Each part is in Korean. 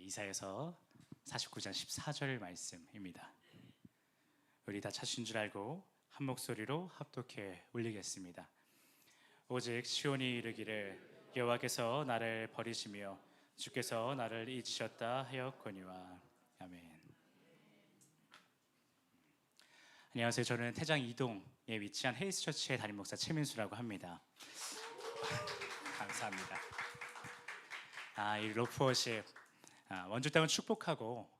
이사야서 49장 14절 말씀입니다. 우리 다 찾으신 줄 알고 한 목소리로 합독해 올리겠습니다. 오직 시온이 이르기를 여호와께서 나를 버리시며 주께서 나를 잊으셨다 하였거니와. 아멘. 안녕하세요. 저는 태장 이동에 위치한 헤이스처치의 담임 목사 최민수라고 합니다. 감사합니다. 이 로프워십, 원주 땅을 축복하고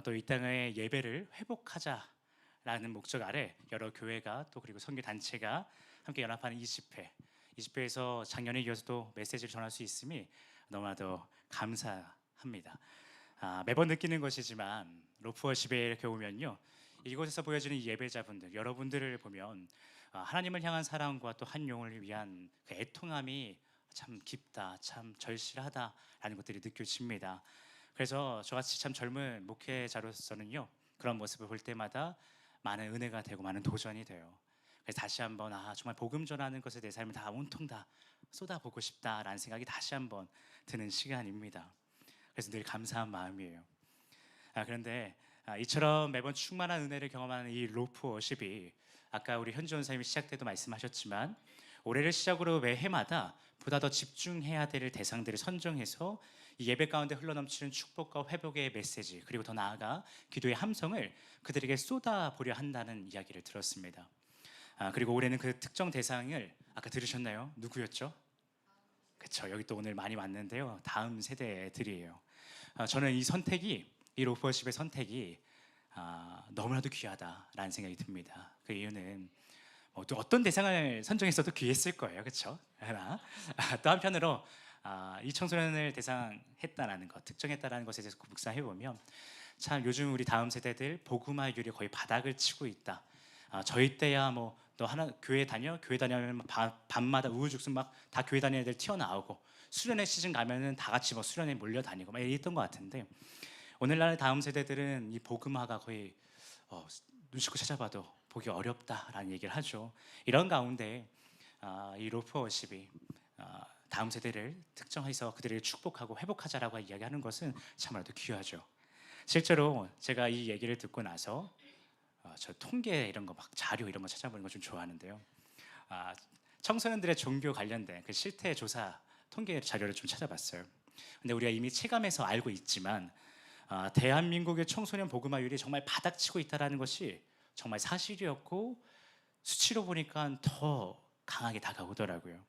또 이 땅의 예배를 회복하자라는 목적 아래 여러 교회가 또 그리고 선교 단체가 함께 연합하는 20회에서 작년에 이어서도 메시지를 전할 수 있음이 너무나도 감사합니다. 매번 느끼는 것이지만 로프워십에 이렇게 오면요, 이곳에서 보여지는 예배자분들, 여러분들을 보면 하나님을 향한 사랑과 또 한 영혼을 위한 그 애통함이 참 깊다, 참 절실하다라는 것들이 느껴집니다. 그래서 저같이 참 젊은 목회자로서는요, 그런 모습을 볼 때마다 많은 은혜가 되고 많은 도전이 돼요. 그래서 다시 한번 정말 복음 전하는 것에 내 삶을 다 온통 다 쏟아보고 싶다라는 생각이 다시 한번 드는 시간입니다. 그래서 늘 감사한 마음이에요. 그런데 이처럼 매번 충만한 은혜를 경험하는 이 로프워십이 아까 우리 현지 원사님이 시작 때도 말씀하셨지만 올해를 시작으로 매 해마다 보다 더 집중해야 될 대상들을 선정해서 이 예배 가운데 흘러넘치는 축복과 회복의 메시지, 그리고 더 나아가 기도의 함성을 그들에게 쏟아보려 한다는 이야기를 들었습니다. 그리고 올해는 그 특정 대상을 아까 들으셨나요? 누구였죠? 그렇죠. 여기 또 오늘 많이 왔는데요, 다음 세대들이에요. 저는 이 로프워십의 선택이 너무나도 귀하다라는 생각이 듭니다. 그 이유는 또 어떤 대상을 선정했어도 귀했을 거예요, 그렇죠? 또 한편으로 이 청소년을 대상했다라는 것, 특정했다라는 것에 대해서 묵상해 보면 참 요즘 우리 다음 세대들 복음화율이 거의 바닥을 치고 있다. 저희 때야 뭐 너 하나 교회 다니면 밤마다 우후죽순 막 다 교회 다니는 애들 튀어나오고 수련회 시즌 가면은 다 같이 뭐 수련회 몰려다니고 막 이랬던 것 같은데, 오늘날 다음 세대들은 이 복음화가 거의 눈 씻고 찾아봐도 보기 어렵다라는 얘기를 하죠. 이런 가운데 이 로프워십이 다음 세대를 특정해서 그들을 축복하고 회복하자라고 이야기하는 것은 참으로도 귀하죠. 실제로 제가 이 얘기를 듣고 나서 저 통계 이런 거 막 자료 이런 거 찾아보는 거 좀 좋아하는데요. 청소년들의 종교 관련된 그 실태 조사 통계 자료를 좀 찾아봤어요. 근데 우리가 이미 체감해서 알고 있지만 대한민국의 청소년 복음화율이 정말 바닥치고 있다는 것이 정말 사실이었고, 수치로 보니까 더 강하게 다가오더라고요.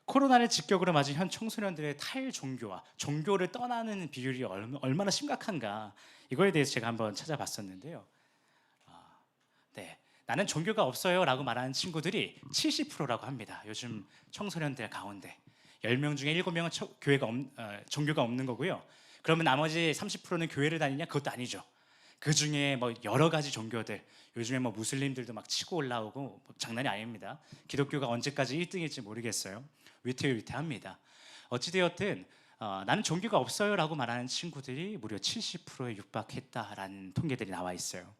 코로나를 직격으로 맞은 현 청소년들의 탈종교와 종교를 떠나는 비율이 얼마나 심각한가, 이거에 대해서 제가 한번 찾아봤었는데요. 나는 종교가 없어요 라고 말하는 친구들이 70%라고 합니다. 요즘 청소년들 가운데 10명 중에 7명은 종교가 없는 거고요. 그러면 나머지 30%는 교회를 다니냐? 그것도 아니죠. 그 중에 뭐 여러 가지 종교들, 요즘에 뭐 무슬림들도 막 치고 올라오고 뭐 장난이 아닙니다. 기독교가 언제까지 1등일지 모르겠어요. 위태위태합니다. 어찌되었든 나는 종교가 없어요 라고 말하는 친구들이 무려 70%에 육박했다라는 통계들이 나와 있어요.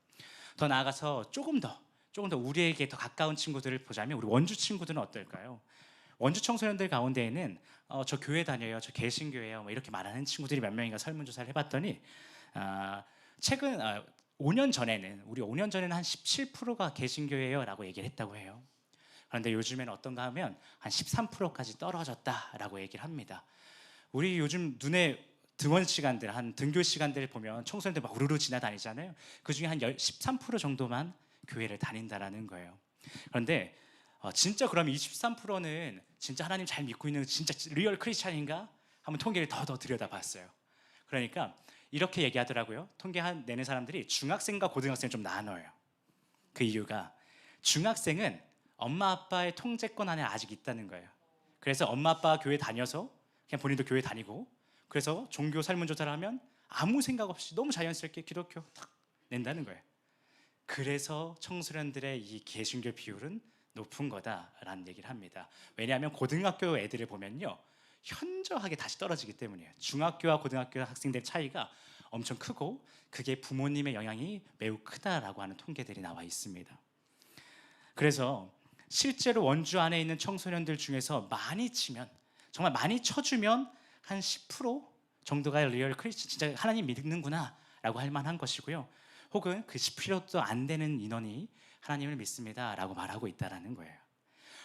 더 나아가서 조금 더 우리에게 더 가까운 친구들을 보자면 우리 원주 친구들은 어떨까요? 원주 청소년들 가운데에는 저 교회 다녀요, 저 개신교예요, 뭐 이렇게 말하는 친구들이 몇 명인가 설문조사를 해봤더니 최근 5년 전에는 한 17%가 개신교예요 라고 얘기를 했다고 해요. 그런데 요즘에는 어떤가 하면 한 13%까지 떨어졌다라고 얘기를 합니다. 우리 요즘 눈에 등원 시간들, 한 등교 시간들 보면 청소년들 막 우르르 지나다니잖아요. 그 중에 한 13% 정도만 교회를 다닌다라는 거예요. 그런데 진짜 그럼 23%는 진짜 하나님 잘 믿고 있는 진짜 리얼 크리스찬인가? 한번 통계를 더 들여다봤어요. 그러니까 이렇게 얘기하더라고요. 통계 내는 사람들이 중학생과 고등학생을 좀 나눠요. 그 이유가 중학생은 엄마 아빠의 통제권 안에 아직 있다는 거예요. 그래서 엄마 아빠가 교회 다녀서 그냥 본인도 교회 다니고, 그래서 종교 설문조사를 하면 아무 생각 없이 너무 자연스럽게 기독교 탁 낸다는 거예요. 그래서 청소년들의 이 개신교 비율은 높은 거다라는 얘기를 합니다. 왜냐하면 고등학교 애들을 보면요, 현저하게 다시 떨어지기 때문이에요. 중학교와 고등학교 학생들의 차이가 엄청 크고 그게 부모님의 영향이 매우 크다라고 하는 통계들이 나와 있습니다. 그래서 실제로 원주 안에 있는 청소년들 중에서 정말 많이 쳐주면 한 10%, 정도가 리얼 크리스천, 진짜 하나님 믿는구나라고 할 만한 것이고요. 혹은 그 10%도 안 되는 인원이 하나님을 믿습니다라고 말하고 있다라는 거예요.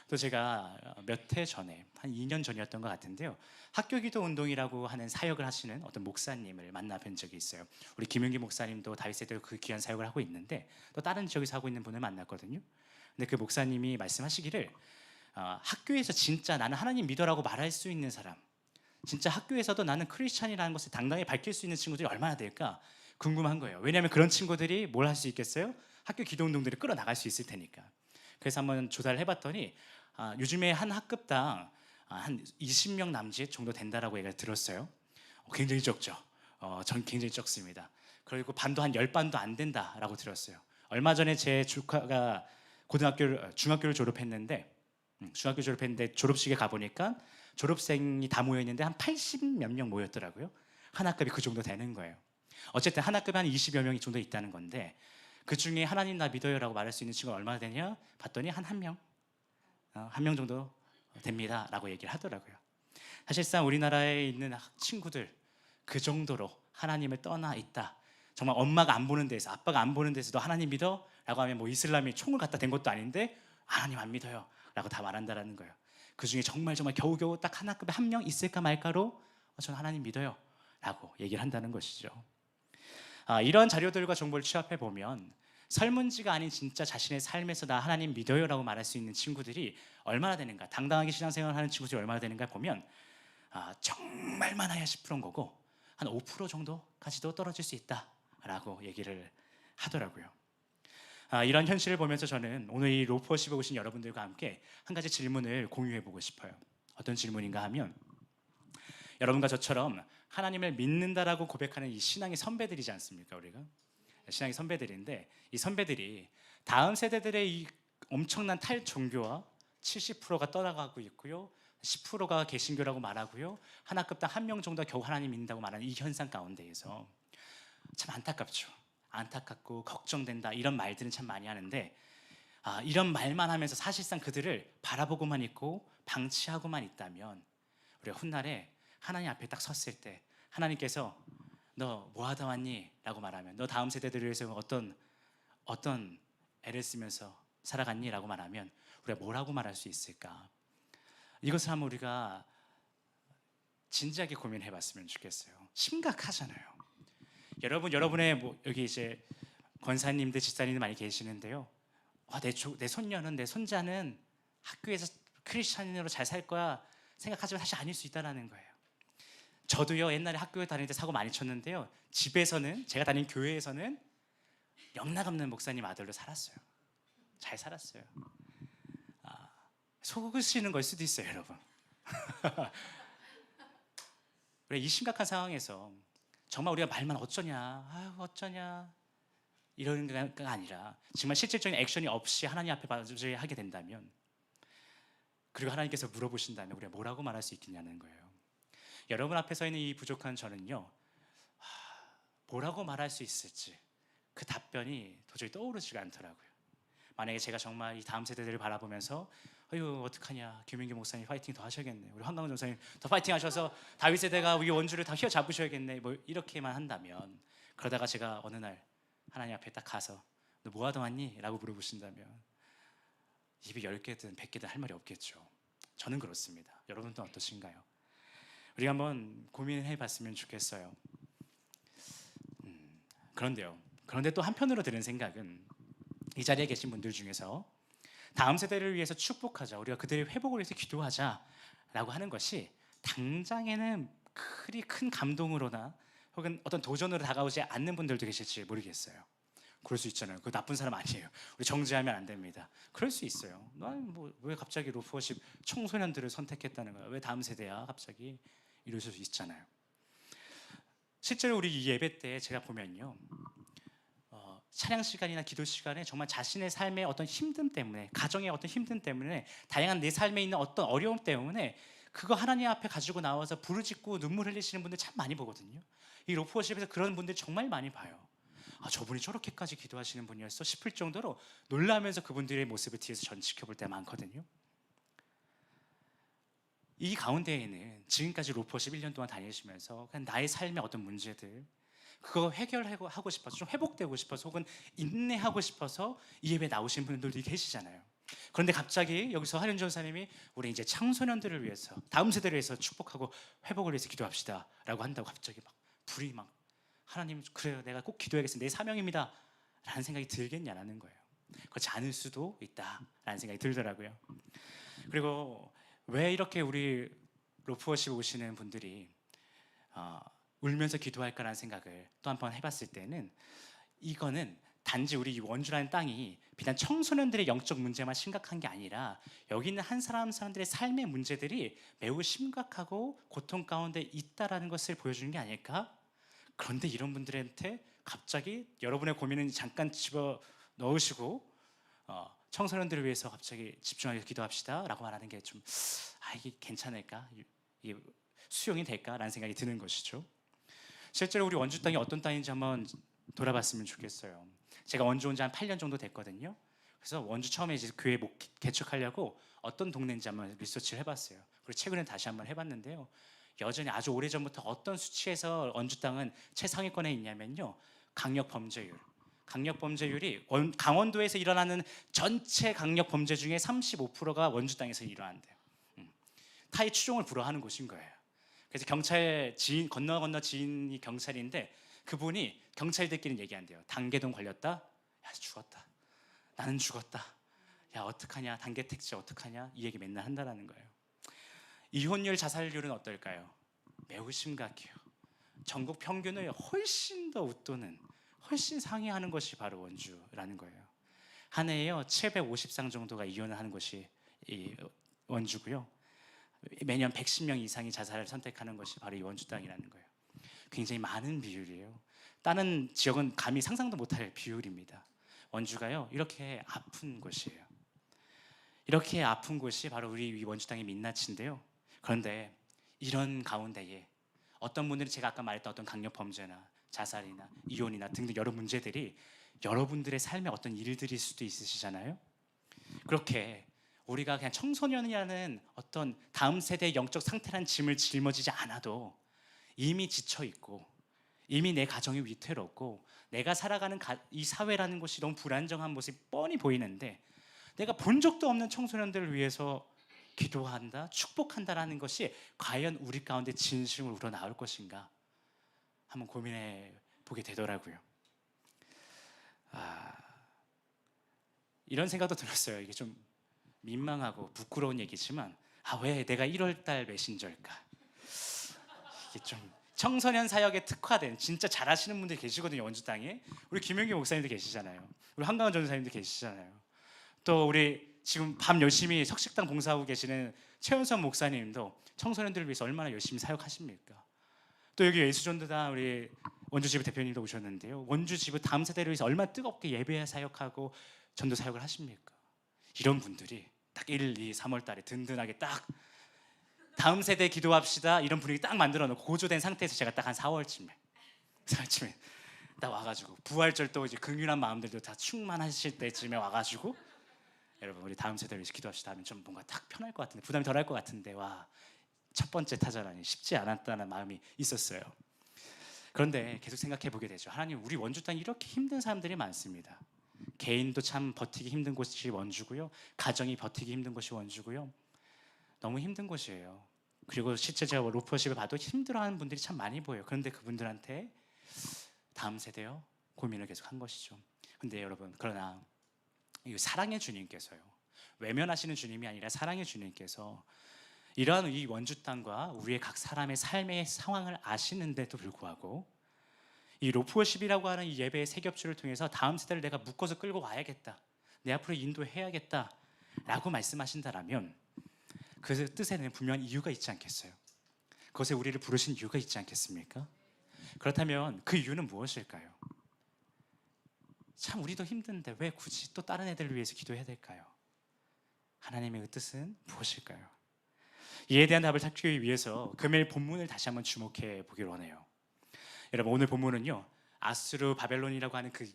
또 제가 몇 해 전에, 한 2년 전이었던 것 같은데요, 학교기도 운동이라고 하는 사역을 하시는 어떤 목사님을 만나뵌 적이 있어요. 우리 김윤기 목사님도 다윗세대로 그 귀한 사역을 하고 있는데, 또 다른 지역에서 하고 있는 분을 만났거든요. 근데 그 목사님이 말씀하시기를, 학교에서 진짜 나는 하나님 믿어라고 말할 수 있는 사람, 진짜 학교에서도 나는 크리스찬이라는 것을 당당히 밝힐 수 있는 친구들이 얼마나 될까 궁금한 거예요. 왜냐하면 그런 친구들이 뭘 할 수 있겠어요? 학교 기도 운동들을 끌어나갈 수 있을 테니까. 그래서 한번 조사를 해봤더니 요즘에 한 학급당 한 20명 남짓 정도 된다라고 얘기를 들었어요. 굉장히 적죠. 전 굉장히 적습니다. 그리고 반도 한 10반도 안 된다라고 들었어요. 얼마 전에 제 조카가 중학교를 졸업했는데, 졸업식에 가보니까 졸업생이 다 모여있는데 한 80 몇 명 모였더라고요. 한 학급이 그 정도 되는 거예요. 어쨌든 한 학급에 한 20여 명이 정도 있다는 건데, 그 중에 하나님 나 믿어요라고 말할 수 있는 친구가 얼마나 되냐 봤더니 한 명, 한 명 정도 됩니다라고 얘기를 하더라고요. 사실상 우리나라에 있는 친구들 그 정도로 하나님을 떠나 있다. 정말 엄마가 안 보는 데서, 아빠가 안 보는 데서도 하나님 믿어? 라고 하면 뭐 이슬람이 총을 갖다 댄 것도 아닌데 하나님 안 믿어요 라고 다 말한다라는 거예요. 그 중에 정말 겨우겨우 딱 한 학급에 한 명 있을까 말까로 저는 하나님 믿어요 라고 얘기를 한다는 것이죠. 이런 자료들과 정보를 취합해 보면 설문지가 아닌 진짜 자신의 삶에서 나 하나님 믿어요 라고 말할 수 있는 친구들이 얼마나 되는가, 당당하게 신앙생활을 하는 친구들이 얼마나 되는가 보면 정말 많아야 10%인 거고 한 5% 정도까지도 떨어질 수 있다라고 얘기를 하더라고요. 이런 현실을 보면서 저는 오늘 이 로프워십에 오신 여러분들과 함께 한 가지 질문을 공유해 보고 싶어요. 어떤 질문인가 하면, 여러분과 저처럼 하나님을 믿는다라고 고백하는 이 신앙의 선배들이지 않습니까? 우리가 신앙의 선배들인데, 이 선배들이 다음 세대들의 이 엄청난 탈종교와 70%가 떠나가고 있고요, 10%가 개신교라고 말하고요, 한 학급당 한 명 정도가 겨우 하나님 믿는다고 말하는 이 현상 가운데에서 참 안타깝죠. 안타깝고 걱정된다, 이런 말들은 참 많이 하는데, 이런 말만 하면서 사실상 그들을 바라보고만 있고 방치하고만 있다면, 우리가 훗날에 하나님 앞에 딱 섰을 때 하나님께서 너 뭐 하다 왔니? 라고 말하면, 너 다음 세대들을 위해서 어떤 애를 쓰면서 살아갔니? 라고 말하면 우리가 뭐라고 말할 수 있을까? 이것을 한번 우리가 진지하게 고민해 봤으면 좋겠어요. 심각하잖아요. 여러분의 여기 이제 권사님들, 집사님들 많이 계시는데요, 내 손녀는, 내 손자는 학교에서 크리스찬으로 잘 살 거야 생각하지만 사실 아닐 수 있다는 거예요. 저도요, 옛날에 학교에 다닐 때 사고 많이 쳤는데요, 집에서는, 제가 다닌 교회에서는 영락없는 목사님 아들로 살았어요. 잘 살았어요. 속으시는 걸 수도 있어요, 여러분. 이 심각한 상황에서 정말 우리가 말만 어쩌냐 이런 게 아니라 정말 실질적인 액션이 없이 하나님 앞에 맞춰야 하게 된다면, 그리고 하나님께서 물어보신다면 우리가 뭐라고 말할 수 있겠냐는 거예요. 여러분 앞에 서 있는 이 부족한 저는요, 뭐라고 말할 수 있을지 그 답변이 도저히 떠오르지가 않더라고요. 만약에 제가 정말 이 다음 세대들을 바라보면서 아유 어떡하냐, 김민규 목사님 파이팅 더 하셔야겠네, 우리 황강원 전사님 더 파이팅 하셔서 다윗 세대가 우리 원주를 다 휘어잡으셔야겠네, 뭐 이렇게만 한다면, 그러다가 제가 어느 날 하나님 앞에 딱 가서 너 뭐 하다 왔니? 라고 물어보신다면 입이 10개든 100개든 할 말이 없겠죠. 저는 그렇습니다. 여러분도 어떠신가요? 우리가 한번 고민해 봤으면 좋겠어요. 그런데 또 한편으로 드는 생각은, 이 자리에 계신 분들 중에서 다음 세대를 위해서 축복하자, 우리가 그들의 회복을 위해서 기도하자라고 하는 것이 당장에는 그리 큰 감동으로나 혹은 어떤 도전으로 다가오지 않는 분들도 계실지 모르겠어요. 그럴 수 있잖아요. 그 나쁜 사람 아니에요. 우리 정죄하면 안 됩니다. 그럴 수 있어요. 왜 갑자기 로프워십 청소년들을 선택했다는 거야? 왜 다음 세대야? 갑자기 이러실 수 있잖아요. 실제로 우리 이 예배 때 제가 보면요, 찬양 시간이나 기도 시간에 정말 자신의 삶의 어떤 힘듦 때문에, 가정의 어떤 힘듦 때문에, 다양한 내 삶에 있는 어떤 어려움 때문에 그거 하나님 앞에 가지고 나와서 부르짖고 눈물 흘리시는 분들 참 많이 보거든요. 이 로프워십에서 그런 분들 정말 많이 봐요. 저분이 저렇게까지 기도하시는 분이었어 싶을 정도로 놀라면서 그분들의 모습을 뒤에서 전 지켜볼 때가 많거든요. 이 가운데에는 지금까지 로퍼십 1년 동안 다니시면서 그냥 나의 삶의 어떤 문제들, 그거 해결하고 싶어서, 좀 회복되고 싶어서, 혹은 인내하고 싶어서 이 예배에 나오신 분들도 계시잖아요. 그런데 갑자기 여기서 한윤 전사님이 우리 이제 청소년들을 위해서, 다음 세대를 위해서 축복하고 회복을 위해서 기도합시다 라고 한다고 갑자기 막 불이 막, 하나님 그래요, 내가 꼭 기도해야겠어, 내 사명입니다 라는 생각이 들겠냐라는 거예요. 그렇지 않을 수도 있다라는 생각이 들더라고요. 그리고 왜 이렇게 우리 로프워십 오시는 분들이 울면서 기도할까라는 생각을 또 한 번 해봤을 때는, 이거는 단지 우리 원주라는 땅이 비단 청소년들의 영적 문제만 심각한 게 아니라 여기 있는 한 사람들의 삶의 문제들이 매우 심각하고 고통 가운데 있다라는 것을 보여주는 게 아닐까? 그런데 이런 분들한테 갑자기 여러분의 고민은 잠깐 집어 넣으시고 청소년들을 위해서 갑자기 집중하게 기도합시다 라고 말하는 게 좀, 이게 괜찮을까? 이게 수용이 될까라는 생각이 드는 것이죠. 실제로 우리 원주 땅이 어떤 땅인지 한번 돌아봤으면 좋겠어요. 제가 원주 온 지 한 8년 정도 됐거든요. 그래서 원주 처음에 이제 교회 개척하려고 어떤 동네인지 한번 리서치를 해봤어요. 그리고 최근에 다시 한번 해봤는데요. 여전히 아주 오래전부터 어떤 수치에서 원주 땅은 최상위권에 있냐면요, 강력 범죄율. 강력 범죄율이 강원도에서 일어나는 전체 강력 범죄 중에 35%가 원주 땅에서 일어난대요. 타의 추종을 불허하는 곳인 거예요. 그래서 경찰 지인, 건너 지인이 경찰인데 그분이 경찰들끼리 얘기한대요. 단계동 걸렸다? 야, 죽었다. 나는 죽었다. 야, 어떡하냐? 단계 택지 어떡하냐? 이 얘기 맨날 한다는 거예요. 이혼율, 자살률은 어떨까요? 매우 심각해요. 전국 평균을 훨씬 더 웃도는, 훨씬 상회하는 것이 바로 원주라는 거예요. 한 해에요 750상 정도가 이혼을 하는 것이 이 원주고요. 매년 110명 이상이 자살을 선택하는 것이 바로 이 원주 땅이라는 거예요. 굉장히 많은 비율이에요. 다른 지역은 감히 상상도 못할 비율입니다. 원주가요 이렇게 아픈 곳이에요. 이렇게 아픈 곳이 바로 우리 원주 땅의 민낯인데요. 그런데 이런 가운데에 어떤 분들이 제가 아까 말했던 어떤 강력 범죄나 자살이나 이혼이나 등등 여러 문제들이 여러분들의 삶에 어떤 일들일 수도 있으시잖아요. 그렇게 우리가 그냥 청소년이라는 어떤 다음 세대의 영적 상태란 짐을 짊어지지 않아도 이미 지쳐 있고, 이미 내 가정이 위태롭고, 내가 살아가는 이 사회라는 것이 너무 불안정한 모습이 뻔히 보이는데, 내가 본 적도 없는 청소년들을 위해서 기도한다, 축복한다라는 것이 과연 우리 가운데 진심으로 우러나올 것인가 한번 고민해 보게 되더라고요. 이런 생각도 들었어요. 이게 좀 민망하고 부끄러운 얘기지만, 왜 내가 1월달 메신저일까? 이게 좀 청소년 사역에 특화된 진짜 잘하시는 분들이 계시거든요. 원주 땅에 우리 김영기 목사님도 계시잖아요. 우리 한강원 전사님도 계시잖아요. 또 우리 지금 밤 열심히 석식당 봉사하고 계시는 최은선 목사님도 청소년들을 위해서 얼마나 열심히 사역하십니까? 또 여기 예수전도단 우리 원주지부 대표님도 오셨는데요. 원주지부 다음 세대를 위해서 얼마나 뜨겁게 예배 사역하고 전도 사역을 하십니까? 이런 분들이 딱 1, 2, 3월 달에 든든하게 딱 다음 세대 기도합시다 이런 분위기 딱 만들어 놓고 고조된 상태에서 제가 딱 한 4월쯤에 딱 와가지고 부활절 또 이제 긍휼한 마음들도 다 충만하실 때쯤에 와가지고 여러분 우리 다음 세대를 위해서 기도합시다 하면 좀 뭔가 딱 편할 것 같은데, 부담이 덜할 것 같은데, 첫 번째 타자라니 쉽지 않았다는 마음이 있었어요. 그런데 계속 생각해 보게 되죠. 하나님, 우리 원주 땅에 이렇게 힘든 사람들이 많습니다. 개인도 참 버티기 힘든 곳이 원주고요, 가정이 버티기 힘든 곳이 원주고요. 너무 힘든 곳이에요. 그리고 실제 제가 로퍼십을 봐도 힘들어하는 분들이 참 많이 보여요. 그런데 그분들한테 다음 세대요 고민을 계속 한 것이죠. 근데 여러분, 그러나 이 사랑의 주님께서요, 외면하시는 주님이 아니라 사랑의 주님께서 이러한 이 원주 땅과 우리의 각 사람의 삶의 상황을 아시는데도 불구하고 이 로프워십이라고 하는 이 예배의 세 겹줄을 통해서 다음 세대를 내가 묶어서 끌고 와야겠다, 내 앞으로 인도해야겠다 라고 말씀하신다라면 그 뜻에는 분명한 이유가 있지 않겠어요? 그것에 우리를 부르신 이유가 있지 않겠습니까? 그렇다면 그 이유는 무엇일까요? 참 우리도 힘든데 왜 굳이 또 다른 애들을 위해서 기도해야 될까요? 하나님의 그 뜻은 무엇일까요? 이에 대한 답을 찾기 위해서 금요일 본문을 다시 한번 주목해 보기를 원해요. 여러분, 오늘 본문은요, 아수르 바벨론이라고 하는 그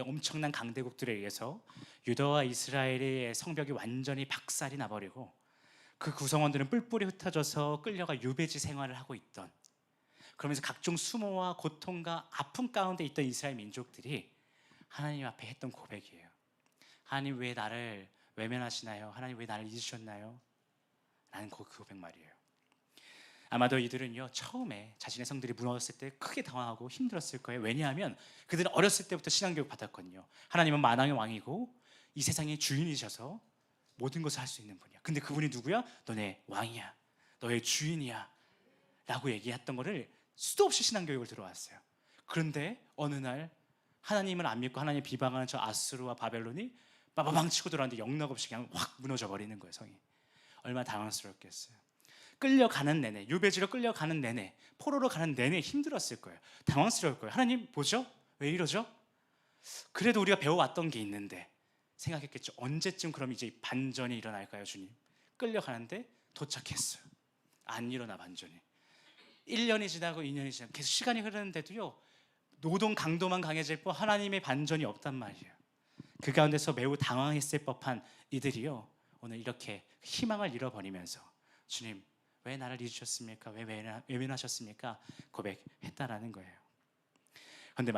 엄청난 강대국들에 의해서 유다와 이스라엘의 성벽이 완전히 박살이 나버리고 그 구성원들은 뿔뿔이 흩어져서 끌려가 유배지 생활을 하고 있던, 그러면서 각종 수모와 고통과 아픔 가운데 있던 이스라엘 민족들이 하나님 앞에 했던 고백이에요. 하나님 왜 나를 외면하시나요? 하나님 왜 나를 잊으셨나요? 라는 그 고백 말이에요. 아마도 이들은요, 처음에 자신의 성들이 무너졌을 때 크게 당황하고 힘들었을 거예요. 왜냐하면 그들은 어렸을 때부터 신앙교육 받았거든요. 하나님은 만왕의 왕이고 이 세상의 주인이셔서 모든 것을 할 수 있는 분이야. 근데 그분이 누구야? 너네 왕이야, 너의 주인이야 라고 얘기했던 거를 수도 없이 신앙교육을 들어왔어요. 그런데 어느 날 하나님을 안 믿고 하나님 비방하는 저 아수르와 바벨론이 빠바방 치고 들어왔는데 영락없이 그냥 확 무너져 버리는 거예요. 성이 얼마나 당황스럽겠어요. 끌려가는 내내, 유배지로 끌려가는 내내, 포로로 가는 내내 힘들었을 거예요. 당황스러울 거예요. 하나님 뭐죠? 왜 이러죠? 그래도 우리가 배워왔던 게 있는데 생각했겠죠. 언제쯤 그럼 이제 반전이 일어날까요, 주님? 끌려가는데 도착했어요. 안 일어나 반전이. 1년이 지나고 2년이 지나고 계속 시간이 흐르는데도요, 노동 강도만 강해질 뿐 하나님의 반전이 없단 말이에요. 그 가운데서 매우 당황했을 법한 이들이요, 오늘 이렇게 희망을 잃어버리면서 주님 왜 나를 잊으셨습니까? 왜 외면하셨습니까? 고백했다라는 거예요. 그런데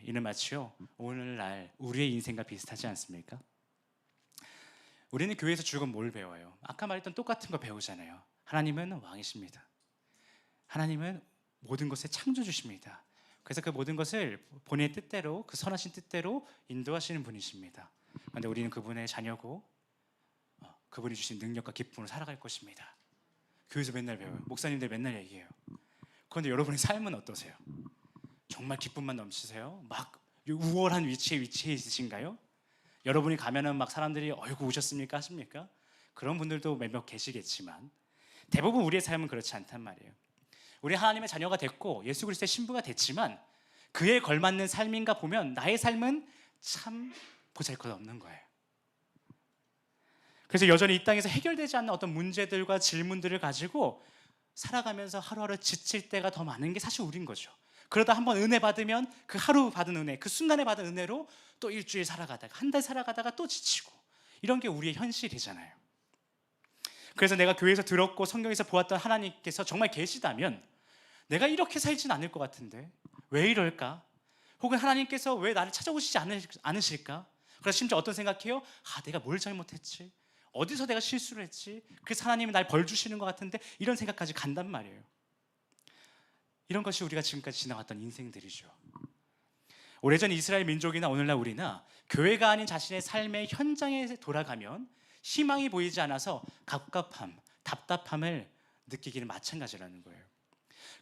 이는 마치요, 오늘날 우리의 인생과 비슷하지 않습니까? 우리는 교회에서 주로 뭘 배워요? 아까 말했던 똑같은 거 배우잖아요. 하나님은 왕이십니다. 하나님은 모든 것의 창조주십니다. 그래서 그 모든 것을 본인의 뜻대로, 그 선하신 뜻대로 인도하시는 분이십니다. 그런데 우리는 그분의 자녀고 그분이 주신 능력과 기쁨으로 살아갈 것입니다. 교회에서 맨날 배워요. 목사님들 맨날 얘기해요. 그런데 여러분의 삶은 어떠세요? 정말 기쁨만 넘치세요? 막 우월한 위치에 있으신가요? 여러분이 가면은 막 사람들이 어이구 오셨습니까? 하십니까? 그런 분들도 몇몇 계시겠지만 대부분 우리의 삶은 그렇지 않단 말이에요. 우리 하나님의 자녀가 됐고 예수 그리스도의 신부가 됐지만 그에 걸맞는 삶인가 보면 나의 삶은 참 보잘것없는 거예요. 그래서 여전히 이 땅에서 해결되지 않는 어떤 문제들과 질문들을 가지고 살아가면서 하루하루 지칠 때가 더 많은 게 사실 우린 거죠. 그러다 한번 은혜 받으면 그 하루 받은 은혜, 그 순간에 받은 은혜로 또 일주일 살아가다가 한 달 살아가다가 또 지치고, 이런 게 우리의 현실이잖아요. 그래서 내가 교회에서 들었고 성경에서 보았던 하나님께서 정말 계시다면 내가 이렇게 살진 않을 것 같은데 왜 이럴까? 혹은 하나님께서 왜 나를 찾아오시지 않으실까? 그래서 심지어 어떤 생각해요? 내가 뭘 잘못했지? 어디서 내가 실수를 했지? 그래서 하나님이 날 벌 주시는 것 같은데, 이런 생각까지 간단 말이에요. 이런 것이 우리가 지금까지 지나왔던 인생들이죠. 오래전 이스라엘 민족이나 오늘날 우리나 교회가 아닌 자신의 삶의 현장에 돌아가면 희망이 보이지 않아서 갑갑함, 답답함을 느끼기는 마찬가지라는 거예요.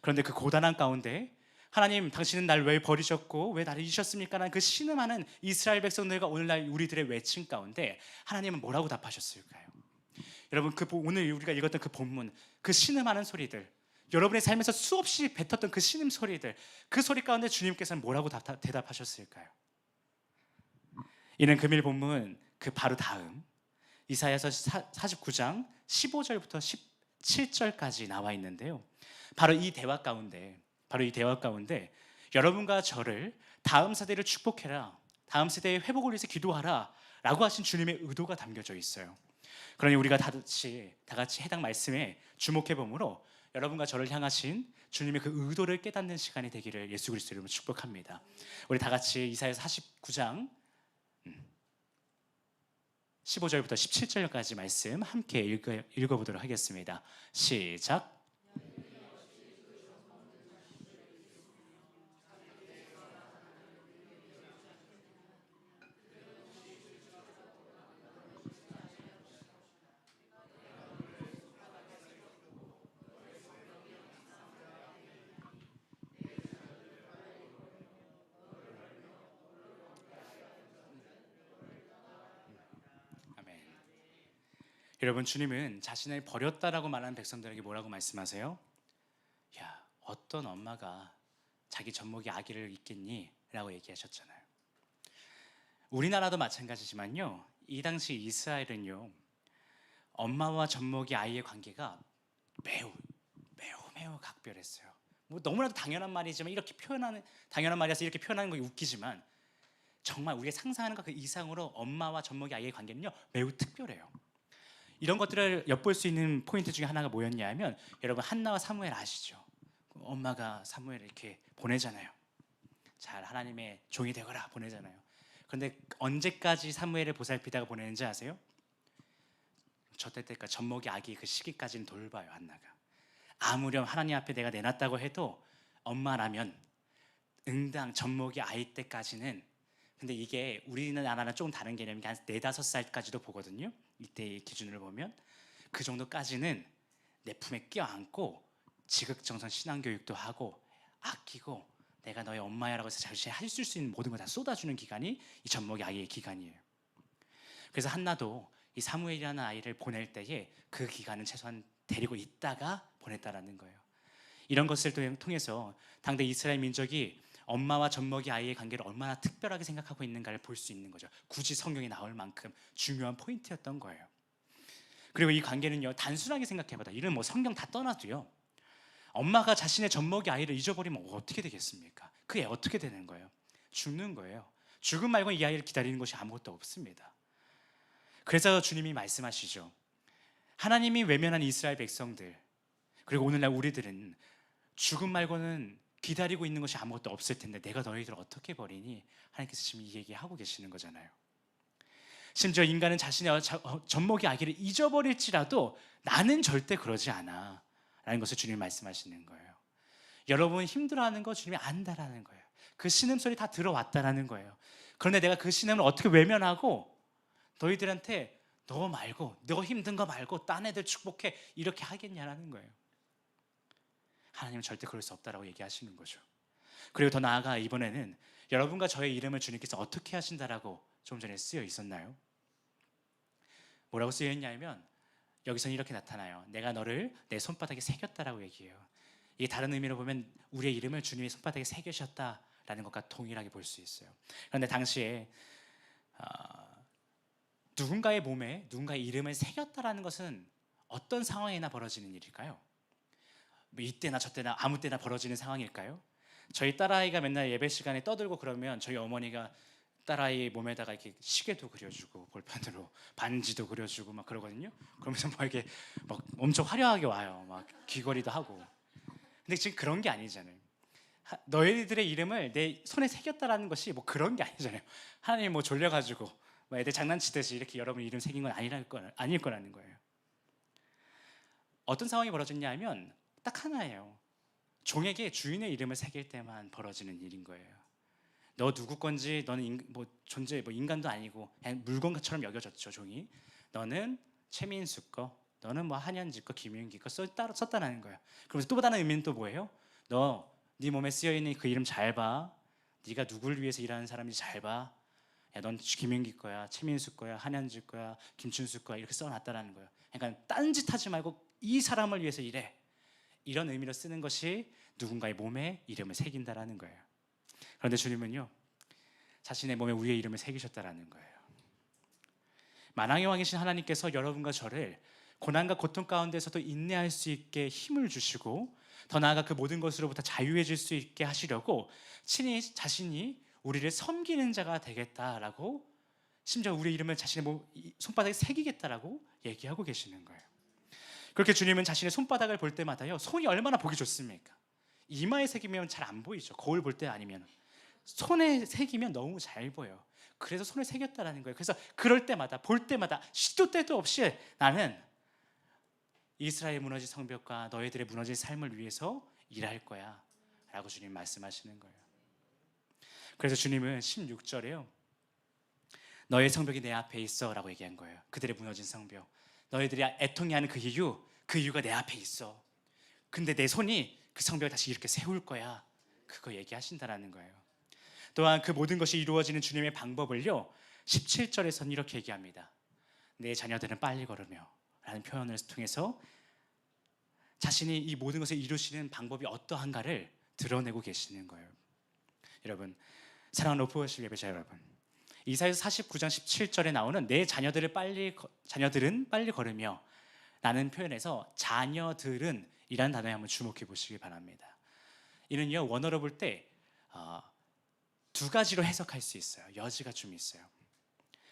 그런데 그 고단한 가운데 하나님 당신은 날 왜 버리셨고 왜 나를 잊으셨습니까? 라는 그 신음하는 이스라엘 백성들과 오늘날 우리들의 외침 가운데 하나님은 뭐라고 답하셨을까요? 여러분, 오늘 우리가 읽었던 그 본문, 그 신음하는 소리들, 여러분의 삶에서 수없이 뱉었던 그 신음 소리들, 그 소리 가운데 주님께서는 뭐라고 대답하셨을까요? 이는 금일 본문 그 바로 다음 이사야서 49장 15절부터 17절까지 나와 있는데요. 바로 이 대화 가운데 여러분과 저를 다음 세대를 축복해라, 다음 세대의 회복을 위해서 기도하라 라고 하신 주님의 의도가 담겨져 있어요. 그러니 우리가 다 같이 해당 말씀에 주목해 보므로 여러분과 저를 향하신 주님의 그 의도를 깨닫는 시간이 되기를 예수 그리스도 이름으로 축복합니다. 우리 다 같이 이사야서 49장 15절부터 17절까지 말씀 함께 읽어보도록 하겠습니다. 시작. 여러분, 주님은 자신을 버렸다라고 말하는 백성들에게 뭐라고 말씀하세요? 야, 어떤 엄마가 자기 젖먹이 아기를 잊겠니? 라고 얘기하셨잖아요. 우리나라도 마찬가지지만요, 이 당시 이스라엘은요, 엄마와 젖먹이 아이의 관계가 매우 각별했어요. 뭐 너무나도 당연한 말이지만 당연한 말이라서 이렇게 표현하는 거 웃기지만 정말 우리가 상상하는 것 그 이상으로 엄마와 젖먹이 아이의 관계는요 매우 특별해요. 이런 것들을 엿볼 수 있는 포인트 중에 하나가 뭐였냐 하면, 여러분 한나와 사무엘 아시죠? 엄마가 사무엘을 이렇게 보내잖아요. 잘 하나님의 종이 되거라 보내잖아요. 그런데 언제까지 사무엘을 보살피다가 보내는지 아세요? 저때 때까지 젖먹이 아기 그 시기까지는 돌봐요. 한나가 아무렴 하나님 앞에 내가 내놨다고 해도 엄마라면 응당 젖먹이 아이 때까지는. 근데 이게 우리나라랑 조금 다른 개념이 한 4-5살까지도 보거든요. 이때의 기준으로 보면 그 정도까지는 내 품에 껴안고 지극정성 신앙교육도 하고 아끼고 내가 너의 엄마야라고 해서 잘 해줄 수 있는 모든 걸 다 쏟아주는 기간이 이 젖먹이 아이의 기간이에요. 그래서 한나도 이 사무엘이라는 아이를 보낼 때에 그 기간은 최소한 데리고 있다가 보냈다라는 거예요. 이런 것을 통해서 당대 이스라엘 민족이 엄마와 젖먹이 아이의 관계를 얼마나 특별하게 생각하고 있는가를 볼 수 있는 거죠. 굳이 성경에 나올 만큼 중요한 포인트였던 거예요. 그리고 이 관계는요, 단순하게 생각해봐도, 이런 뭐 성경 다 떠나도요, 엄마가 자신의 젖먹이 아이를 잊어버리면 어떻게 되겠습니까? 그 애 어떻게 되는 거예요? 죽는 거예요. 죽음 말고는 이 아이를 기다리는 것이 아무것도 없습니다. 그래서 주님이 말씀하시죠. 하나님이 외면한 이스라엘 백성들, 그리고 오늘날 우리들은 죽음 말고는 기다리고 있는 것이 아무것도 없을 텐데 내가 너희들을 어떻게 버리니? 하나님께서 지금 이 얘기하고 계시는 거잖아요. 심지어 인간은 자신의 젖먹이 아기를 잊어버릴지라도 나는 절대 그러지 않아 라는 것을 주님이 말씀하시는 거예요. 여러분 힘들어하는 거 주님이 안다라는 거예요. 그 신음소리 다 들어왔다라는 거예요. 그런데 내가 그 신음을 어떻게 외면하고 너희들한테 너 말고, 너 힘든 거 말고 딴 애들 축복해 이렇게 하겠냐라는 거예요. 하나님은 절대 그럴 수 없다라고 얘기하시는 거죠. 그리고 더 나아가 이번에는 여러분과 저의 이름을 주님께서 어떻게 하신다라고 좀 전에 쓰여 있었나요? 뭐라고 쓰여 있냐면 여기서는 이렇게 나타나요. 내가 너를 내 손바닥에 새겼다라고 얘기해요. 이게 다른 의미로 보면 우리의 이름을 주님의 손바닥에 새기셨다라는 것과 동일하게 볼 수 있어요. 그런데 당시에 누군가의 몸에 누군가의 이름을 새겼다라는 것은 어떤 상황이나 벌어지는 일일까요? 뭐 이때나 저때나 아무 때나 벌어지는 상황일까요? 저희 딸아이가 맨날 예배 시간에 떠들고 그러면 저희 어머니가 딸아이 몸에다가 이렇게 시계도 그려주고 볼펜으로 반지도 그려주고 막 그러거든요. 그러면서 막 이렇게 막 엄청 화려하게 와요. 막 귀걸이도 하고. 근데 지금 그런 게 아니잖아요. 너희들의 이름을 내 손에 새겼다라는 것이 뭐 그런 게 아니잖아요. 하나님 뭐 졸려가지고 뭐 애들 장난치듯이 이렇게 여러분 이름 새긴 건 아닐 거라는 거예요. 어떤 상황이 벌어졌냐 하면 딱 하나예요. 종에게 주인의 이름을 새길 때만 벌어지는 일인 거예요. 너 누구 건지, 너는 존재 인간도 아니고 그냥 물건처럼 여겨졌죠. 종이. 너는 최민수 거, 너는 뭐 한현지 거, 김윤기 거 썼다는 거예요. 그러면서 또 다른 의미는 또 뭐예요? 너 네 몸에 쓰여 있는 그 이름 잘 봐. 네가 누구를 위해서 일하는 사람인지 잘 봐. 야, 넌 김윤기 거야, 최민수 거야, 한현지 거야, 김춘수 거야 이렇게 써놨다라는 거예요. 그러니까 딴짓하지 말고 이 사람을 위해서 일해. 이런 의미로 쓰는 것이 누군가의 몸에 이름을 새긴다라는 거예요. 그런데 주님은요, 자신의 몸에 우리의 이름을 새기셨다라는 거예요. 만왕의 왕이신 하나님께서 여러분과 저를 고난과 고통 가운데서도 인내할 수 있게 힘을 주시고 더 나아가 그 모든 것으로부터 자유해질 수 있게 하시려고 친히 자신이 우리를 섬기는 자가 되겠다라고, 심지어 우리의 이름을 자신의 손바닥에 새기겠다라고 얘기하고 계시는 거예요. 그렇게 주님은 자신의 손바닥을 볼 때마다요, 손이 얼마나 보기 좋습니까? 이마에 새기면 잘 안 보이죠. 거울 볼 때 아니면 손에 새기면 너무 잘 보여요. 그래서 손에 새겼다라는 거예요. 그래서 그럴 때마다 볼 때마다 시도 때도 없이 나는 이스라엘 무너진 성벽과 너희들의 무너진 삶을 위해서 일할 거야 라고 주님 말씀하시는 거예요. 그래서 주님은 16절에요, 너의 성벽이 내 앞에 있어 라고 얘기한 거예요. 그들의 무너진 성벽, 너희들이 애통해하는 그 이유가 내 앞에 있어. 근데 내 손이 그 성벽을 다시 이렇게 세울 거야. 그거 얘기하신다라는 거예요. 또한 그 모든 것이 이루어지는 주님의 방법을요, 17절에서는 이렇게 얘기합니다. 내 자녀들은 빨리 걸으며 라는 표현을 통해서 자신이 이 모든 것을 이루시는 방법이 어떠한가를 드러내고 계시는 거예요. 여러분, 사랑하는 로프워십 예배자 여러분, 이사야서 49장 17절에 나오는 내 자녀들은 빨리 걸으며 라는 표현에서 자녀들은 이라는 단어에 한번 주목해 보시기 바랍니다. 이는요, 원어로 볼 때 두 가지로 해석할 수 있어요. 여지가 좀 있어요.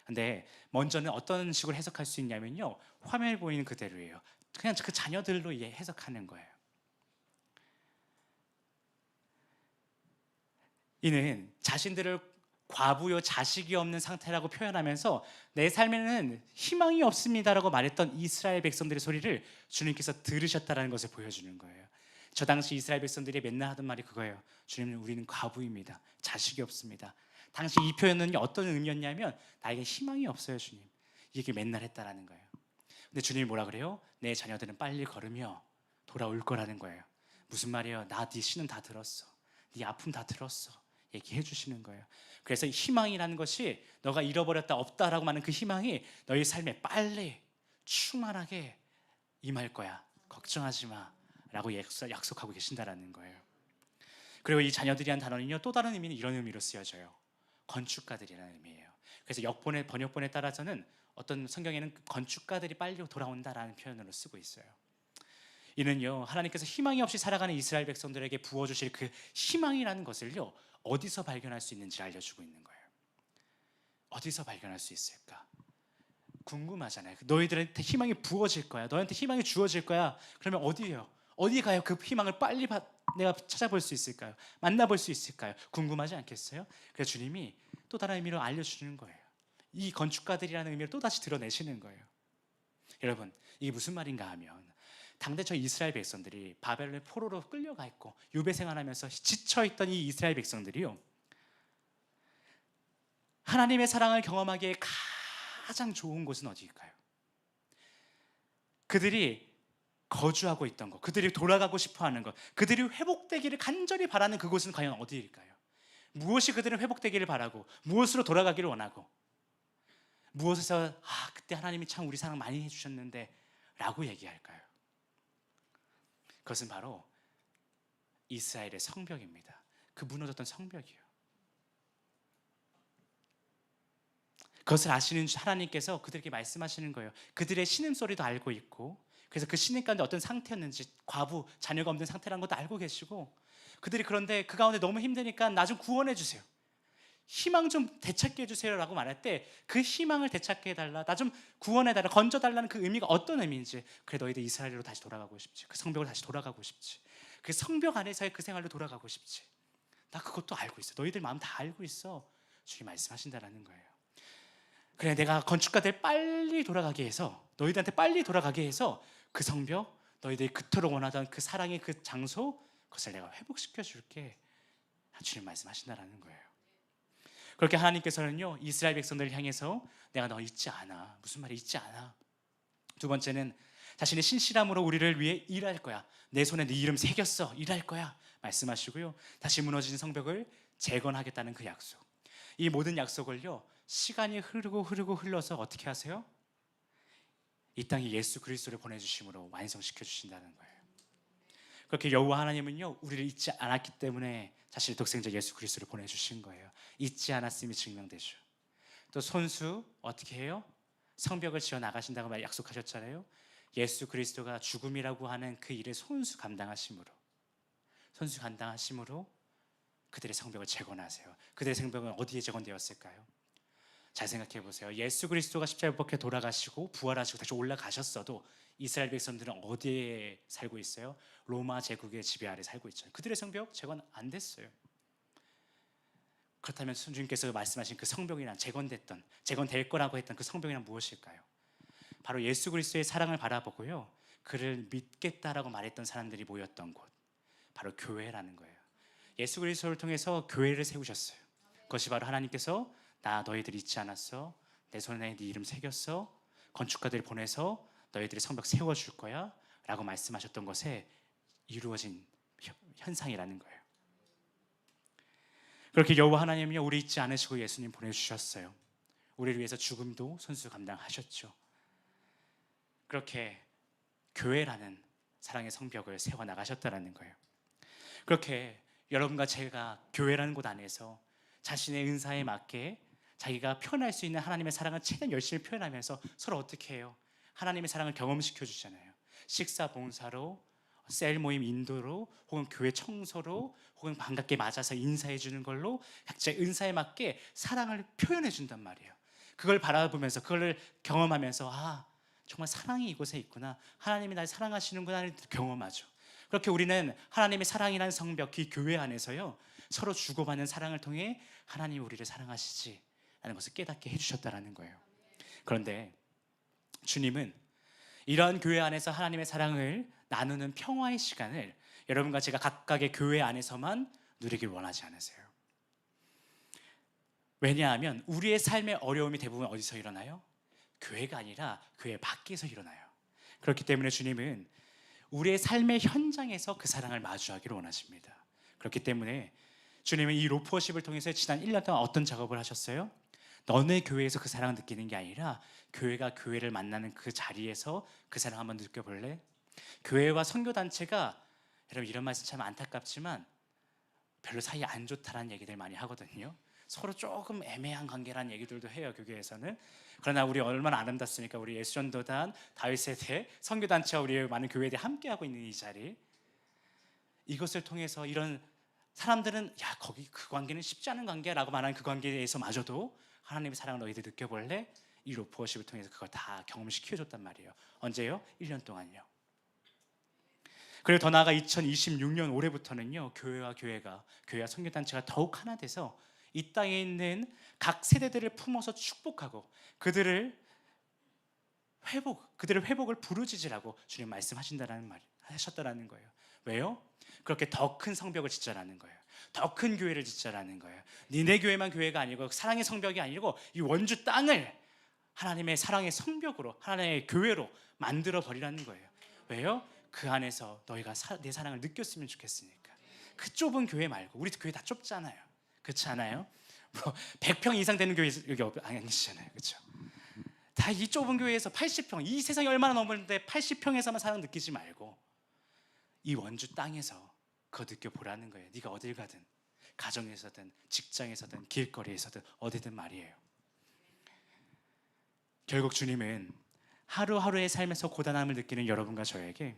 근데 먼저는 어떤 식으로 해석할 수 있냐면요, 화면에 보이는 그대로예요. 그냥 그 자녀들로 해석하는 거예요. 이는 자신들을 과부요 자식이 없는 상태라고 표현하면서 내 삶에는 희망이 없습니다라고 말했던 이스라엘 백성들의 소리를 주님께서 들으셨다는 것을 보여주는 거예요. 저 당시 이스라엘 백성들이 맨날 하던 말이 그거예요. 주님, 우리는 과부입니다. 자식이 없습니다. 당시 이 표현은 어떤 의미였냐면 나에게 희망이 없어요, 주님. 이게 맨날 했다라는 거예요. 근데 주님이 뭐라 그래요? 내 자녀들은 빨리 걸으며 돌아올 거라는 거예요. 무슨 말이에요? 나 네 시는 다 들었어. 네 아픔 다 들었어. 얘기해 주시는 거예요. 그래서 희망이라는 것이 너가 잃어버렸다 없다라고 하는 그 희망이 너희 삶에 빨리 충만하게 임할 거야. 걱정하지 마 라고 약속하고 계신다라는 거예요. 그리고 이 자녀들이란 단어는요, 또 다른 의미는 이런 의미로 쓰여져요. 건축가들이라는 의미예요. 그래서 번역본에 따라서는 어떤 성경에는 건축가들이 빨리 돌아온다라는 표현으로 쓰고 있어요. 이는요, 하나님께서 희망이 없이 살아가는 이스라엘 백성들에게 부어주실 그 희망이라는 것을요, 어디서 발견할 수 있는지 알려주고 있는 거예요. 어디서 발견할 수 있을까? 궁금하잖아요. 너희들한테 희망이 부어질 거야. 너한테 희망이 주어질 거야. 그러면 어디예요? 어디 가요? 그 희망을 빨리 내가 찾아볼 수 있을까요? 만나볼 수 있을까요? 궁금하지 않겠어요? 그래서 주님이 또 다른 의미로 알려주는 거예요. 이 건축가들이라는 의미를 또 다시 드러내시는 거예요. 여러분, 이게 무슨 말인가 하면 당대 저 이스라엘 백성들이 바벨론의 포로로 끌려가 있고 유배 생활하면서 지쳐있던 이 이스라엘 백성들이요, 하나님의 사랑을 경험하기에 가장 좋은 곳은 어디일까요? 그들이 거주하고 있던 것, 그들이 돌아가고 싶어하는 것, 그들이 회복되기를 간절히 바라는 그곳은 과연 어디일까요? 무엇이 그들은 회복되기를 바라고 무엇으로 돌아가기를 원하고 무엇에서 그때 하나님이 참 우리 사랑 많이 해주셨는데 라고 얘기할까요? 그것은 바로 이스라엘의 성벽입니다. 그 무너졌던 성벽이요. 그것을 아시는 하나님께서 그들에게 말씀하시는 거예요. 그들의 신음소리도 알고 있고, 그래서 그 신음 가운데 어떤 상태였는지, 과부, 자녀가 없는 상태라는 것도 알고 계시고, 그들이 그런데 그 가운데 너무 힘드니까 나 좀 구원해 주세요, 희망 좀 되찾게 해주세요 라고 말할 때 그 희망을 되찾게 해달라, 나 좀 구원해달라, 건져달라는 그 의미가 어떤 의미인지, 그래 너희들 이스라엘로 다시 돌아가고 싶지, 그 성벽으로 다시 돌아가고 싶지, 그 성벽 안에서의 그 생활로 돌아가고 싶지, 나 그것도 알고 있어, 너희들 마음 다 알고 있어, 주님 말씀하신다라는 거예요. 그래 내가 건축가들 빨리 돌아가게 해서, 너희들한테 빨리 돌아가게 해서 그 성벽, 너희들이 그토록 원하던 그 사랑의 그 장소, 그것을 내가 회복시켜 줄게, 주님 말씀하신다라는 거예요. 그렇게 하나님께서는요, 이스라엘 백성들을 향해서 내가 너 잊지 않아. 무슨 말이 잊지 않아. 두 번째는 자신의 신실함으로 우리를 위해 일할 거야. 내 손에 네 이름 새겼어. 일할 거야 말씀하시고요, 다시 무너진 성벽을 재건하겠다는 그 약속. 이 모든 약속을요, 시간이 흘러서 어떻게 하세요? 이 땅에 예수 그리스도를 보내주심으로 완성시켜 주신다는 거예요. 그렇게 여호와 하나님은요, 우리를 잊지 않았기 때문에 자신의 독생자 예수 그리스도를 보내주신 거예요. 잊지 않았음이 증명되죠. 또 손수 어떻게 해요? 성벽을 지어 나가신다고 약속하셨잖아요. 예수 그리스도가 죽음이라고 하는 그 일을 손수 감당하심으로 그들의 성벽을 재건하세요. 그들의 성벽은 어디에 재건되었을까요? 잘 생각해 보세요. 예수 그리스도가 십자가에 못 박혀 돌아가시고 부활하시고 다시 올라가셨어도 이스라엘 백성들은 어디에 살고 있어요? 로마 제국의 지배 아래 살고 있죠. 그들의 성벽 재건 안 됐어요. 그렇다면 주님께서 말씀하신 그 성벽이란, 재건될 거라고 했던 그 성벽이란 무엇일까요? 바로 예수 그리스도의 사랑을 바라보고요, 그를 믿겠다라고 말했던 사람들이 모였던 곳, 바로 교회라는 거예요. 예수 그리스도를 통해서 교회를 세우셨어요. 그것이 바로 하나님께서 나 너희들 잊지 않았어, 내 손에 네 이름 새겼어, 건축가들 보내서 너희들의 성벽 세워줄 거야 라고 말씀하셨던 것에 이루어진 현상이라는 거예요. 그렇게 여호와 하나님은요, 우리 잊지 않으시고 예수님 보내주셨어요. 우리를 위해서 죽음도 손수 감당하셨죠. 그렇게 교회라는 사랑의 성벽을 세워나가셨다는 거예요. 그렇게 여러분과 제가 교회라는 곳 안에서 자신의 은사에 맞게 자기가 표현할 수 있는 하나님의 사랑을 최대한 열심히 표현하면서 서로 어떻게 해요? 하나님의 사랑을 경험시켜 주잖아요. 식사 봉사로, 셀 모임 인도로, 혹은 교회 청소로, 혹은 반갑게 맞아서 인사해 주는 걸로 각자의 은사에 맞게 사랑을 표현해 준단 말이에요. 그걸 바라보면서 그걸 경험하면서 정말 사랑이 이곳에 있구나, 하나님이 날 사랑하시는구나를 경험하죠. 그렇게 우리는 하나님의 사랑이라는 성벽, 이 교회 안에서요, 서로 주고받는 사랑을 통해 하나님이 우리를 사랑하시지 라는 것을 깨닫게 해주셨다는 거예요. 그런데 주님은 이러한 교회 안에서 하나님의 사랑을 나누는 평화의 시간을 여러분과 제가 각각의 교회 안에서만 누리길 원하지 않으세요. 왜냐하면 우리의 삶의 어려움이 대부분 어디서 일어나요? 교회가 아니라 교회 밖에서 일어나요. 그렇기 때문에 주님은 우리의 삶의 현장에서 그 사랑을 마주하기를 원하십니다. 그렇기 때문에 주님은 이 로프워십을 통해서 지난 1년 동안 어떤 작업을 하셨어요? 너네 교회에서 그 사랑을 느끼는 게 아니라 교회가 교회를 만나는 그 자리에서 그 사랑 한번 느껴볼래? 교회와 선교단체가, 여러분 이런 말씀 참 안타깝지만 별로 사이 안 좋다라는 얘기들 많이 하거든요. 서로 조금 애매한 관계라는 얘기들도 해요, 교회에서는. 그러나 우리 얼마나 아름답습니까? 우리 예수전도단, 다윗세대, 선교단체와 우리 많은 교회들이 함께하고 있는 이 자리, 이것을 통해서 이런 사람들은 거기 그 관계는 쉽지 않은 관계라고 말하는 그 관계에서 마저도 하나님의 사랑을 너희들 느껴볼래? 이 로프워십을 통해서 그걸 다 경험시켜줬단 말이에요. 언제요? 1년 동안요. 그리고 더 나아가 2026년 올해부터는요, 교회와 선교단체가 더욱 하나 돼서 이 땅에 있는 각 세대들을 품어서 축복하고 그들의 회복을 부르짖으라고 주님 말씀하신다라는 말 하셨다라는 거예요. 왜요? 그렇게 더 큰 성벽을 짓자라는 거예요. 더 큰 교회를 짓자라는 거예요. 니네 교회만 교회가 아니고 사랑의 성벽이 아니고 이 원주 땅을 하나님의 사랑의 성벽으로, 하나님의 교회로 만들어 버리라는 거예요. 왜요? 그 안에서 너희가 내 사랑을 느꼈으면 좋겠으니까. 그 좁은 교회 말고, 우리 교회 다 좁잖아요. 그렇지 않아요? 100평 이상 되는 교회 여기 아니시잖아요. 그렇죠? 다 이 좁은 교회에서 80평, 이 세상이 얼마나 넓은데 80평에서만 사랑 느끼지 말고 이 원주 땅에서 그거 느껴보라는 거예요. 네가 어딜 가든, 가정에서든 직장에서든 길거리에서든 어디든 말이에요. 결국 주님은 하루하루의 삶에서 고단함을 느끼는 여러분과 저에게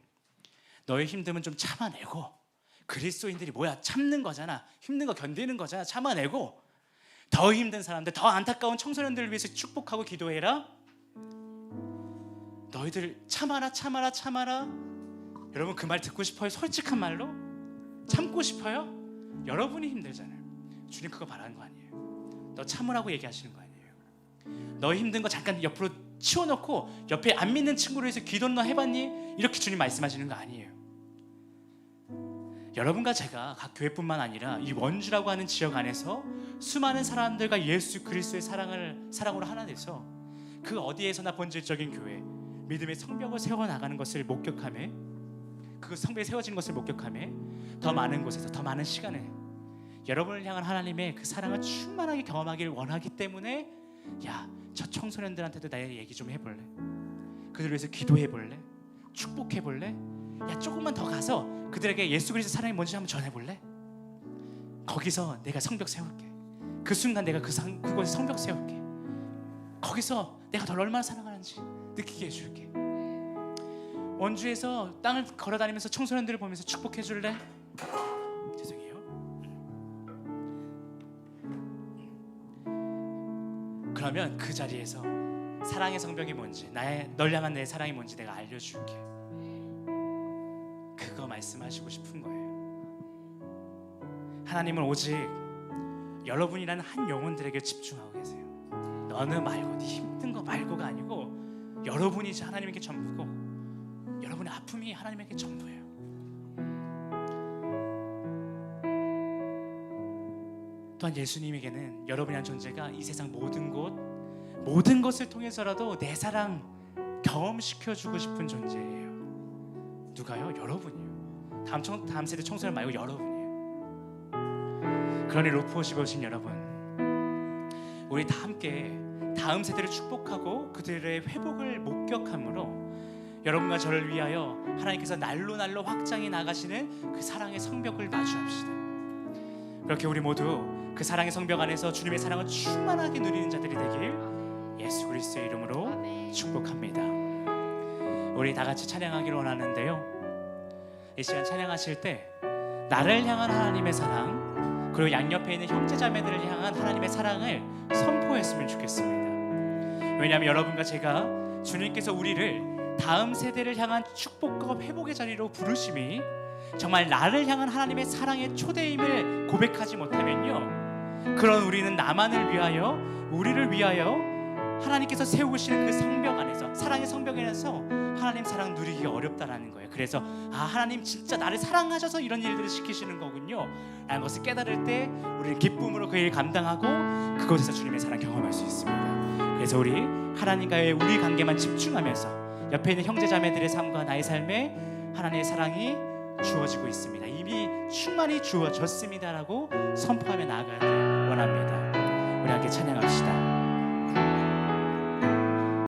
너의 힘듦은 좀 참아내고, 그리스도인들이 뭐야, 참는 거잖아, 힘든 거 견디는 거잖아, 참아내고 더 힘든 사람들, 더 안타까운 청소년들을 위해서 축복하고 기도해라. 너희들 참아라. 여러분 그 말 듣고 싶어요? 솔직한 말로 참고 싶어요? 여러분이 힘들잖아요. 주님 그거 바라는 거 아니에요. 너 참으라고 얘기하시는 거 아니에요. 너 힘든 거 잠깐 옆으로 치워놓고 옆에 안 믿는 친구를 위해서 기도 너 해봤니? 이렇게 주님 말씀하시는 거 아니에요. 여러분과 제가 각 교회뿐만 아니라 이 원주라고 하는 지역 안에서 수많은 사람들과 예수 그리스도의 사랑으로 하나 돼서 그 어디에서나 본질적인 교회, 믿음의 성벽을 세워나가는 것을 목격하며, 그 성벽이 세워지는 것을 목격하며 더 많은 곳에서 더 많은 시간을 여러분을 향한 하나님의 그 사랑을 충만하게 경험하기를 원하기 때문에, 저 청소년들한테도 나의 얘기 좀 해볼래? 그들을 위해서 기도해볼래? 축복해볼래? 조금만 더 가서 그들에게 예수 그리스도 사랑이 뭔지 한번 전해볼래? 거기서 내가 성벽 세울게. 그 순간 내가 그곳에 성벽 세울게. 거기서 내가 널 얼마나 사랑하는지 느끼게 해줄게. 원주에서 땅을 걸어다니면서 청소년들을 보면서 축복해줄래? 죄송해요. 그러면 그 자리에서 사랑의 성벽이 뭔지, 널 향한 내 사랑이 뭔지 내가 알려줄게. 그거 말씀하시고 싶은 거예요. 하나님은 오직 여러분이라는 한 영혼들에게 집중하고 계세요. 너는 말고, 네 힘든 거 말고가 아니고 여러분이 하나님에게 전부고 여러분의 아픔이 하나님에게 전부예요. 또한 예수님에게는 여러분이라는 존재가 이 세상 모든 것을 통해서라도 내 사랑 경험시켜주고 싶은 존재예요. 누가요? 여러분이요. 다음 세대 청소년 말고 여러분이에요. 그러니 로프워십에 오신 여러분, 우리 다 함께 다음 세대를 축복하고 그들의 회복을 목격함으로 여러분과 저를 위하여 하나님께서 날로 확장해 나가시는 그 사랑의 성벽을 마주합시다. 그렇게 우리 모두 그 사랑의 성벽 안에서 주님의 사랑을 충만하게 누리는 자들이 되길 예수 그리스도의 이름으로 축복합니다. 우리 다 같이 찬양하기를 원하는데요, 이 시간 찬양하실 때 나를 향한 하나님의 사랑, 그리고 양옆에 있는 형제자매들을 향한 하나님의 사랑을 선포했으면 좋겠습니다. 왜냐하면 여러분과 제가 주님께서 우리를 다음 세대를 향한 축복과 회복의 자리로 부르심이 정말 나를 향한 하나님의 사랑의 초대임을 고백하지 못하면요, 그런 우리는 나만을 위하여, 우리를 위하여 하나님께서 세우시는 그 성벽 안에서, 사랑의 성벽 안에서 하나님 사랑 누리기가 어렵다라는 거예요. 그래서 하나님 진짜 나를 사랑하셔서 이런 일들을 시키시는 거군요 라는 것을 깨달을 때 우리는 기쁨으로 그 일 감당하고 그곳에서 주님의 사랑 경험할 수 있습니다. 그래서 우리 하나님과의 우리 관계만 집중하면서 옆에 있는 형제자매들의 삶과 나의 삶에 하나님의 사랑이 주어지고 있습니다. 이미 충만히 주어졌습니다라고 선포하며 나아가길 원합니다. 우리 함께 찬양합시다.